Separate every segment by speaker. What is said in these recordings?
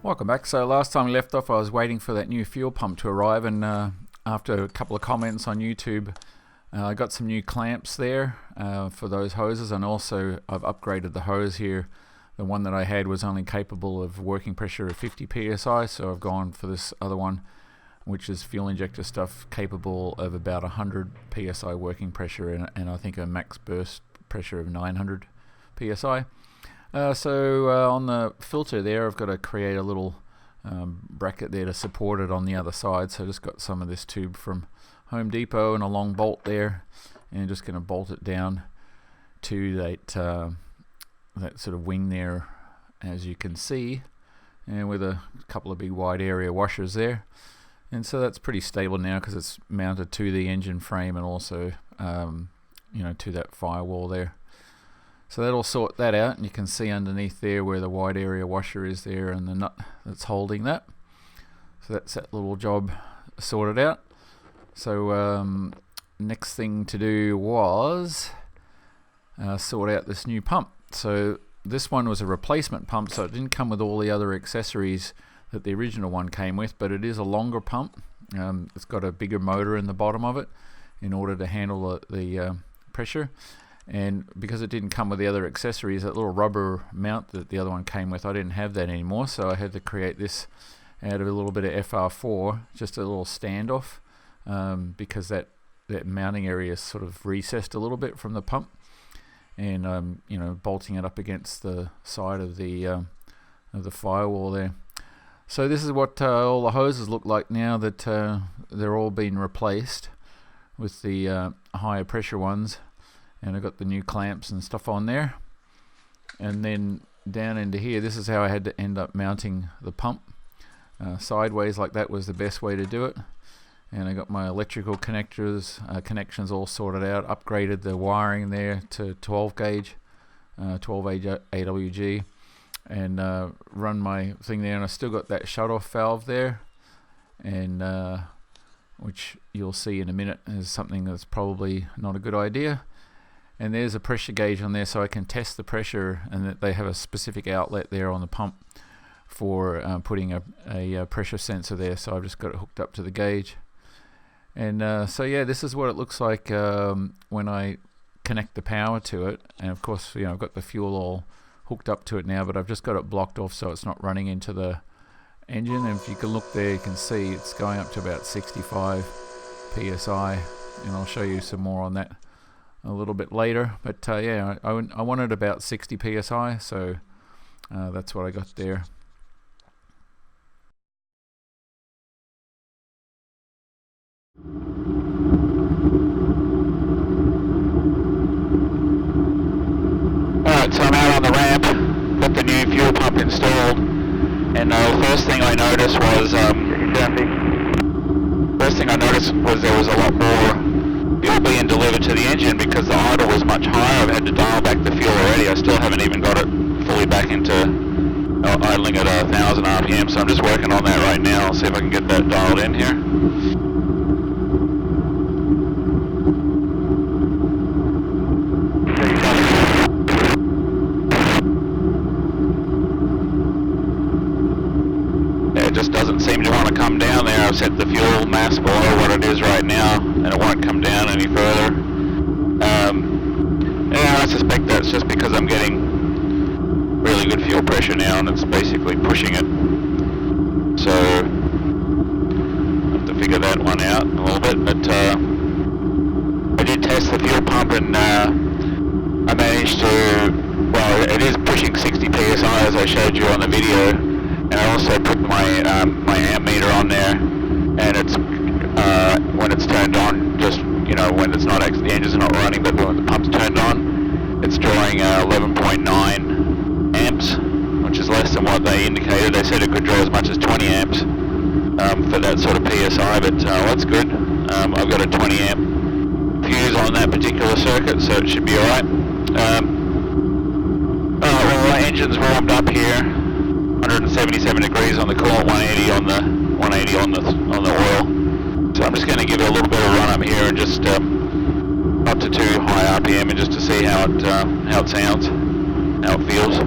Speaker 1: Welcome back. So last time we left off, I was waiting for that new fuel pump to arrive, and after a couple of comments on YouTube, I got some new clamps there for those hoses, and also I've upgraded the hose here. The one that I had was only capable of working pressure of 50 psi, so I've gone for this other one, which is fuel injector stuff, capable of about 100 psi working pressure, and I think a max burst pressure of 900 psi. So on the filter there, I've got to create a little bracket there to support it on the other side. So I just got some of this tube from Home Depot and a long bolt there, and I'm just going to bolt it down to that sort of wing there, as you can see, and with a couple of big wide area washers there. And so that's pretty stable now because it's mounted to the engine frame and also to that firewall there. So that'll sort that out, and you can see underneath there where the wide area washer is there and the nut that's holding that. So that's that little job sorted out. So next thing to do was sort out this new pump. So this one was a replacement pump, so it didn't come with all the other accessories that the original one came with, but it is a longer pump. It's got a bigger motor in the bottom of it in order to handle the pressure. And because it didn't come with the other accessories, that little rubber mount that the other one came with, I didn't have that anymore, so I had to create this out of a little bit of FR4, just a little standoff, because that mounting area is sort of recessed a little bit from the pump, and bolting it up against the side of the firewall there. So this is what all the hoses look like now that they're all been replaced with the higher pressure ones. And I've got the new clamps and stuff on there. And then down into here, this is how I had to end up mounting the pump. Sideways like that was the best way to do it. And I got my electrical connections all sorted out, upgraded the wiring there to 12 gauge AWG, and run my thing there. And I still got that shut-off valve there, and which you'll see in a minute is something that's probably not a good idea. And there's a pressure gauge on there, so I can test the pressure, and that they have a specific outlet there on the pump for putting a pressure sensor there. So I've just got it hooked up to the gauge. And so yeah, this is what it looks like when I connect the power to it. And of course, I've got the fuel all hooked up to it now, but I've just got it blocked off so it's not running into the engine. And if you can look there, you can see it's going up to about 65 psi, and I'll show you some more on that a little bit later. But yeah, I wanted about 60 psi, so that's what I got there. Alright, so I'm out on the ramp, got the new fuel pump installed, and the first thing I noticed was there was a lot more fuel being delivered to the engine because the idle was much higher. I've had to dial back the fuel already. I still haven't even got it fully back into idling at 1,000 RPM, so I'm just working on that right now. I'll see if I can get that dialed in here. Yeah, it just doesn't seem to want to come down there. I've set the fuel mass below what it is right now, and it won't come down any further. Yeah, I suspect that's just because I'm getting really good fuel pressure now, and it's basically pushing it. So I have to figure that one out a little bit. But I did test the fuel pump, and I managed to. Well, it is pushing 60 psi as I showed you on the video, and I also put my my amp meter on there, and it's when it's turned on, just when it's not actually, the engine's not running, but when the pump's turned on, it's drawing 11.9 amps, which is less than what they indicated. They said it could draw as much as 20 amps for that sort of PSI, but that's good. I've got a 20 amp fuse on that particular circuit, so it should be alright. Well, our engine's warmed up here, 177 degrees on the coolant, 180 on the oil. So I'm just going to give it a little bit of run up here and just up to 2 high RPM, and just to see how it sounds, how it feels.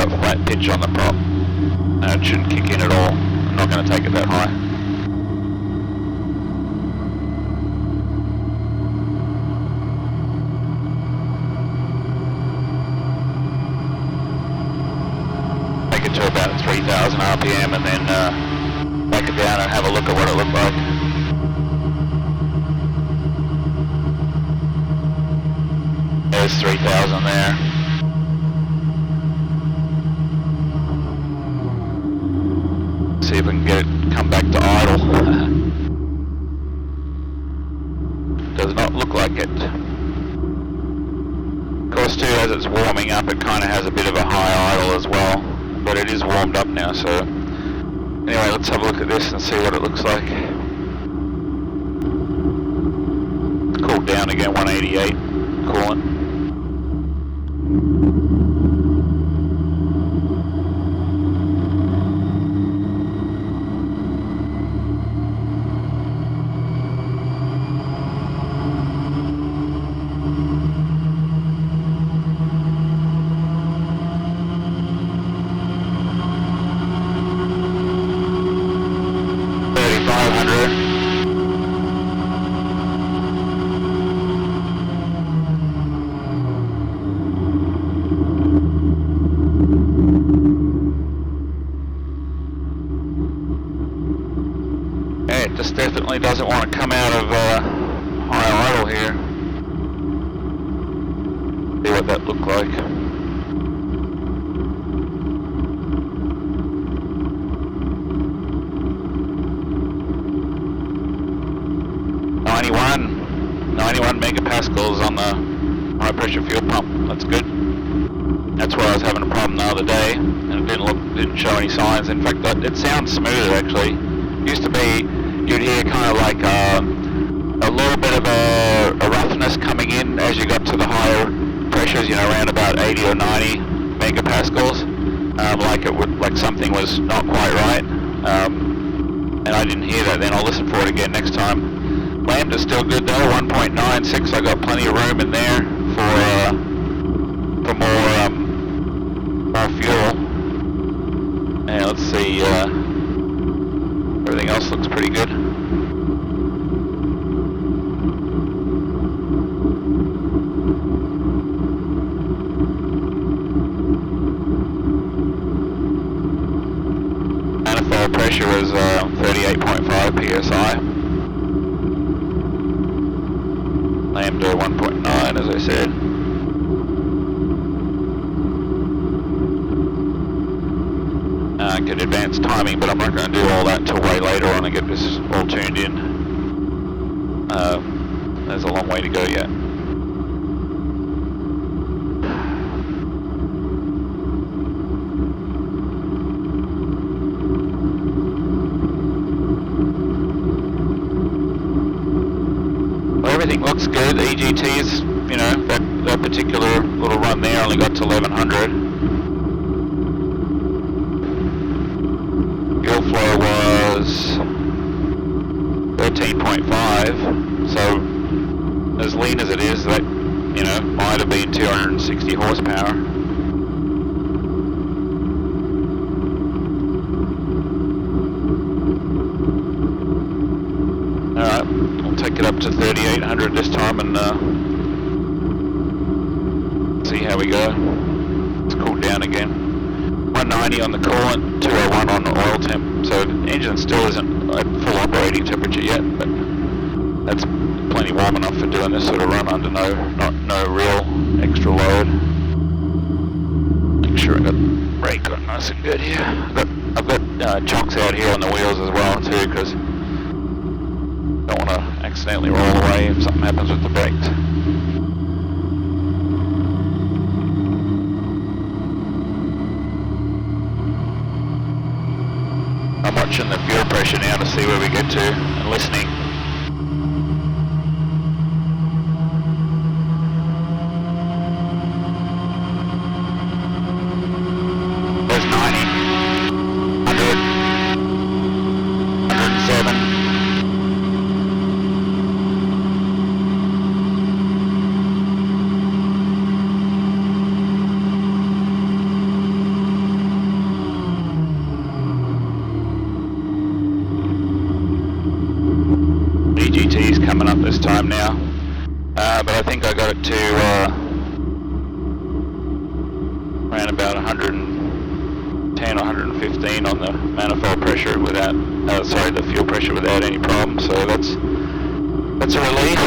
Speaker 2: got flat pitch on the prop. It shouldn't kick in at all. I'm not going to take it that high. Take it to about 3,000 RPM and then back it down and have a look at what it looked like. There's 3,000 there. See if we can get it come back to idle. Does not look like it. Of course too, as it's warming up, it kind of has a bit of a high idle as well, but it is warmed up now, so anyway, let's have a look at this and see what it looks like. It's cooled down again, 188 coolant. It just definitely doesn't want to come out of high idle here. See what that looked like. Ninety-one megapascals on the high pressure fuel pump. That's good. That's where I was having a problem the other day, and it didn't show any signs. In fact, it sounds smoother actually. Used to be, you'd hear kind of like a little bit of a roughness coming in as you got to the higher pressures, you know, around about 80 or 90 megapascals, like something was not quite right, and I didn't hear that then. I'll listen for it again next time. Lambda's still good though, 1.96, I got plenty of room in there for more fuel. And let's see, everything else looks pretty good. Manifold pressure is 38.5 psi. Lambda 1.9 as I said. Get advanced timing, but I'm not going to do all that until way later on and get this all tuned in. There's a long way to go yet. Well, everything looks good. EGT's, you know, that particular little run there only got to 1100. Fuel flow was 13.5, so as lean as it is, that, you know, might have been 260 horsepower. Alright, we'll take it up to 3800 this time and see how we go. It's cooled down again. 190 on the coolant, 201 on the oil temp, so the engine still isn't at full operating temperature yet, but that's plenty warm enough for doing this sort of run under no real extra load. Make sure I got brake on nice and good here. I've got chocks out here on the wheels as well too, because don't want to accidentally roll away if something happens with the brakes. I'm watching the fuel pressure now to see where we get to and listening. There's 90, 100, 107. to around about 110 or 115 on the manifold pressure without, the fuel pressure without any problem. So that's a relief.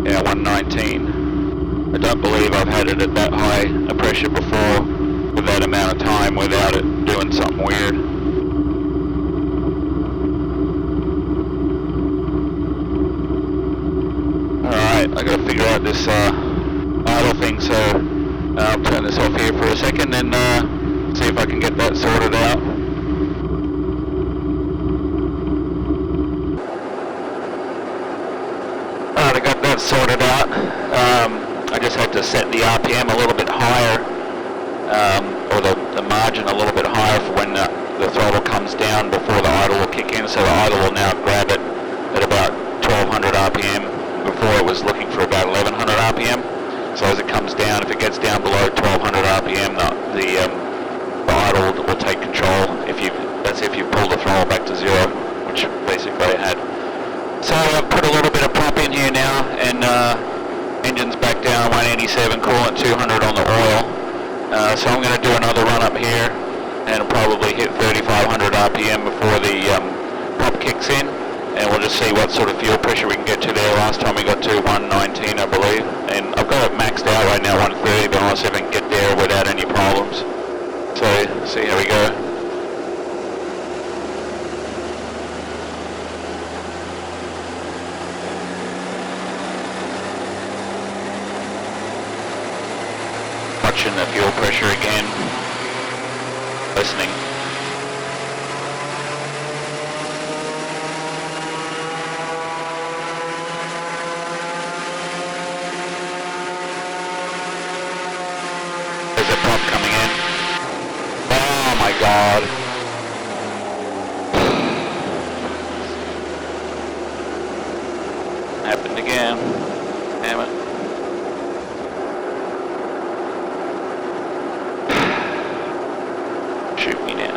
Speaker 2: Yeah, 119. I don't believe I've had it at that high a pressure before with that amount of time without it doing something weird. Alright, I gotta figure out this idle thing, so I'll turn this off here for a second and see if I can get that sorted out. Alright, I got that sorted out. I just had to set the RPM a little bit higher, or the margin a little bit higher for when the throttle comes down before the idle will kick in, so the idle will now grab it at about 1200 RPM. Before it was looking for about 1100 RPM. So as it comes down, if it gets down below 1200 RPM, the idle will take control. That's if you pull the throttle back to zero, which basically I had. So I've put a little bit of prop in here now, and engine's back down 187, coolant 200 on the oil. So I'm going to do another run up here, and I'll probably hit 3500 RPM before the prop kicks in. And we'll just see what sort of fuel pressure we can get to there. Last time we got to 119, I believe. And I've got it maxed out right now, 130, but I'll see if I can get there without any problems. So, see how we go. Watching the fuel pressure again. Listening. Coming in. Oh my god. Happened again. Damn it. Shoot me now.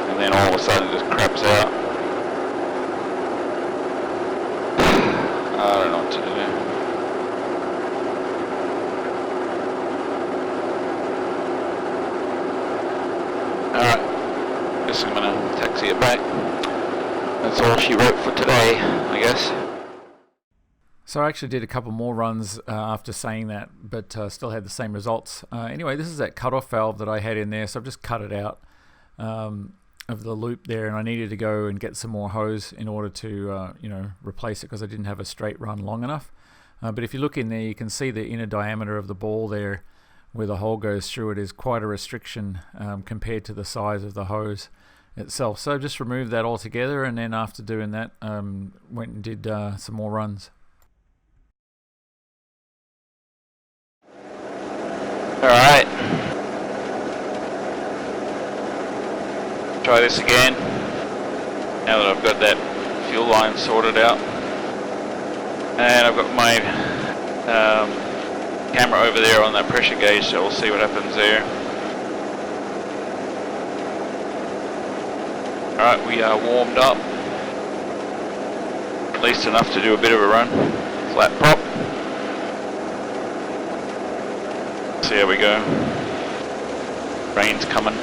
Speaker 2: And then all of a sudden it just craps out. I don't know what to do. Alright, guess I'm gonna taxi it back. That's all she wrote for today, I guess.
Speaker 1: So I actually did a couple more runs after saying that, but still had the same results. Anyway, this is that cutoff valve that I had in there, so I've just cut it out of the loop there, and I needed to go and get some more hose in order to replace it because I didn't have a straight run long enough. But if you look in there, you can see the inner diameter of the ball there where the hole goes through it is quite a restriction compared to the size of the hose itself. So just removed that altogether, and then after doing that went and did some more runs.
Speaker 2: Alright. Try this again. Now that I've got that fuel line sorted out. And I've got my camera over there on that pressure gauge, so we'll see what happens there. Alright, we are warmed up. At least enough to do a bit of a run. Flat prop. See how we go. Rain's coming.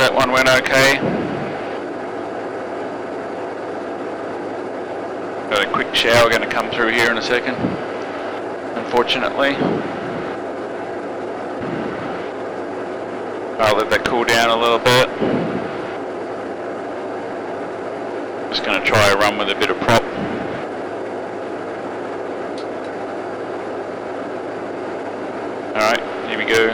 Speaker 2: that one went okay. Got a quick shower going to come through here in a second, unfortunately. I'll let that cool down a little bit. Just going to try a run with a bit of prop. Alright, here we go.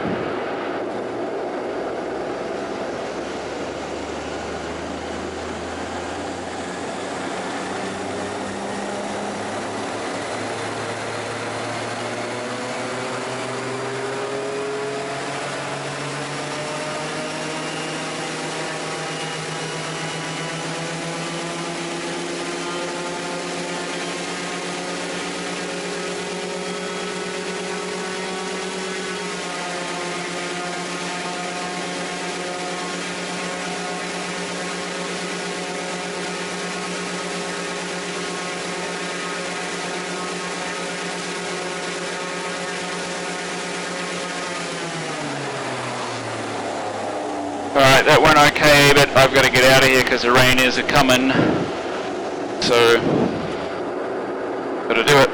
Speaker 2: Alright, that went okay, but I've got to get out of here because the rain is a-coming. So, got to do it.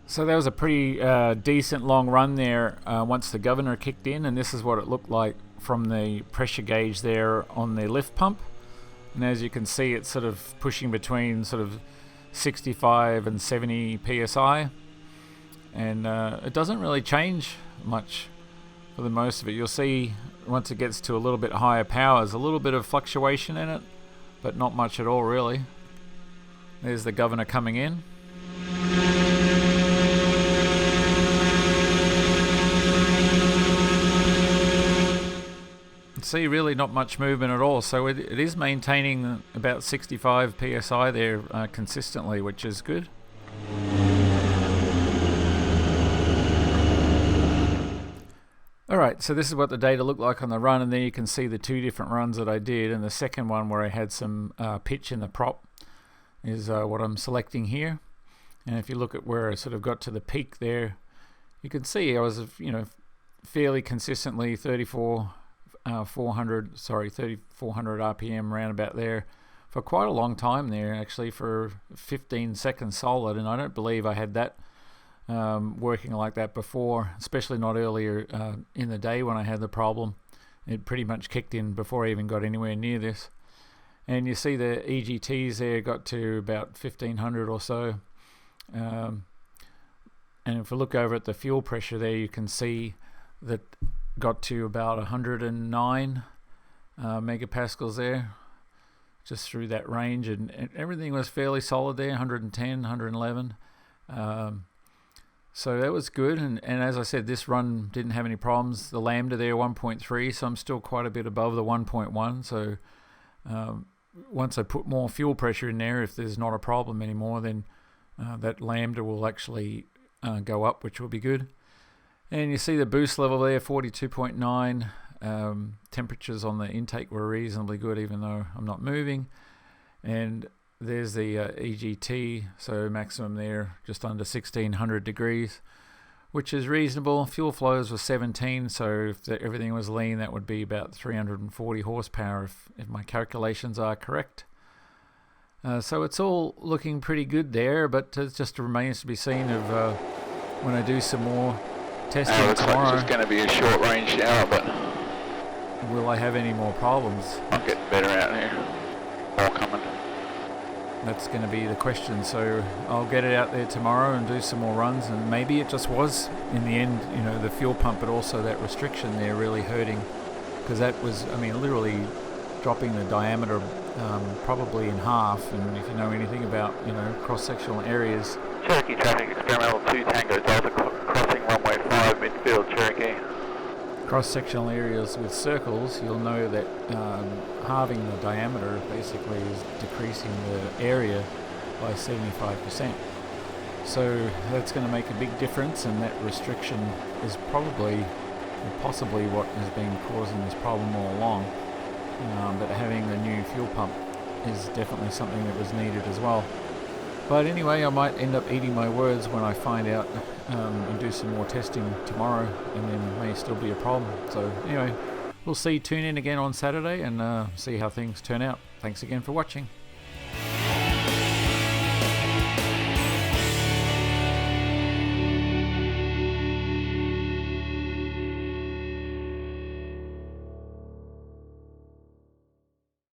Speaker 1: So that was a pretty decent long run there once the governor kicked in, and this is what it looked like from the pressure gauge there on the lift pump. And as you can see, it's sort of pushing between sort of 65 and 70 psi, and it doesn't really change much for the most of it. You'll see once it gets to a little bit higher powers, a little bit of fluctuation in it, but not much at all really. There's the governor coming in. See, really not much movement at all, so it is maintaining about 65 psi there consistently, which is good. Alright, so this is what the data looked like on the run, and there you can see the two different runs that I did, and the second one where I had some pitch in the prop is what I'm selecting here. And if you look at where I sort of got to the peak there, you can see I was, fairly consistently 3400 RPM round about there for quite a long time there, actually for 15 seconds solid, and I don't believe I had that working like that before, especially not earlier in the day when I had the problem. It pretty much kicked in before I even got anywhere near this. And you see the EGTs there got to about 1500 or so. And if we look over at the fuel pressure there, you can see that got to about 109 megapascals there, just through that range, and everything was fairly solid there, 110, 111. So that was good, and as I said, this run didn't have any problems. The lambda there 1.3, so I'm still quite a bit above the 1.1. So once I put more fuel pressure in there, if there's not a problem anymore, then that lambda will actually go up, which will be good. And you see the boost level there, 42.9. Temperatures on the intake were reasonably good, even though I'm not moving. And there's the EGT, so maximum there, just under 1600 degrees, which is reasonable. Fuel flows was 17, so if everything was lean, that would be about 340 horsepower if my calculations are correct. So it's all looking pretty good there, but it just remains to be seen of when I do some more testing tomorrow.
Speaker 2: Like it's just going to be a short range shower, but
Speaker 1: will I have any more problems?
Speaker 2: I'm getting better out here. More coming.
Speaker 1: That's going to be the question. So I'll get it out there tomorrow and do some more runs, and maybe it just was in the end, the fuel pump, but also that restriction there really hurting, because that was, literally dropping the diameter probably in half. And if you know anything about cross-sectional areas.
Speaker 2: Cherokee traffic, experimental 2 Tango Delta crossing runway 5 midfield, Cherokee.
Speaker 1: Cross-sectional areas with circles, you'll know that halving the diameter basically is decreasing the area by 75%. So that's going to make a big difference, and that restriction is probably or possibly what has been causing this problem all along. But having the new fuel pump is definitely something that was needed as well. But anyway, I might end up eating my words when I find out and do some more testing tomorrow, and then may still be a problem. So anyway, we'll see. Tune in again on Saturday and see how things turn out. Thanks again for watching.